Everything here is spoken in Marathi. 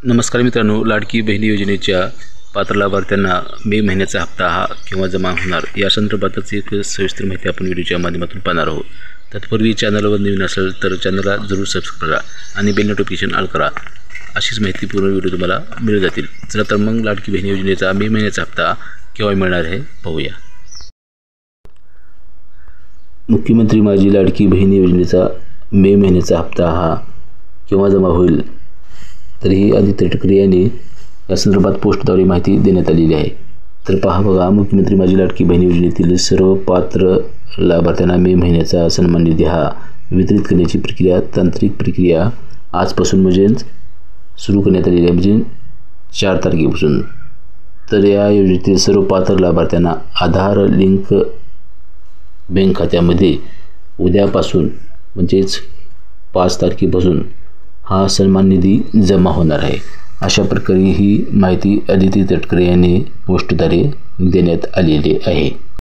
नमस्कार मित्रांनो, लाडकी बहीण योजनेच्या पात्र लाभार्थ्यांना मे महिन्याचा हप्ता हा केव्हा जमा होणार या संदर्भातच एक सविस्तर माहिती आपण व्हिडिओच्या माध्यमातून पाहणार आहोत। तत्पूर्वी चॅनलवर नवीन असेल तर चॅनलला जरूर सबस्क्राइब करा आणि बेल नोटिफिकेशन ऑल करा। अशीच माहिती पूर्ण व्हिडिओ तुम्हाला मिळू जातील। चला तर मग लाडकी बहीण योजनेचा मे महिन्याचा हप्ता केव्हा मिळणार आहे पाहूया। मुख्यमंत्री माझी लाडकी बहीण योजनेचा मे महिन्याचा हप्ता हा केव्हा जमा होईल, तरीही आदित्य ठाकरे यांनी या संदर्भात पोस्टद्वारे माहिती देण्यात आलेली आहे। तर पहा बघा, मुख्यमंत्री माझी लाडकी बहीण योजनेतील सर्व पात्र लाभार्थ्यांना मे महिन्याचा सन्मान निधी हा वितरित करण्याची तांत्रिक प्रक्रिया आजपासून म्हणजे सुरू करण्यात आलेली आहे, म्हणजे 4 तारखेपासून। तर या योजनेतील सर्व पात्र लाभार्थ्यांना आधार लिंक बँक खात्यामध्ये उद्यापासून म्हणजेच 5 तारखेपासून हा सन्मान निधी जमा होणार आहे। अशा प्रकारे ही माहिती आदित्य ठाकरे यांनी पोस्टद्वारे देण्यात आलेली आहे।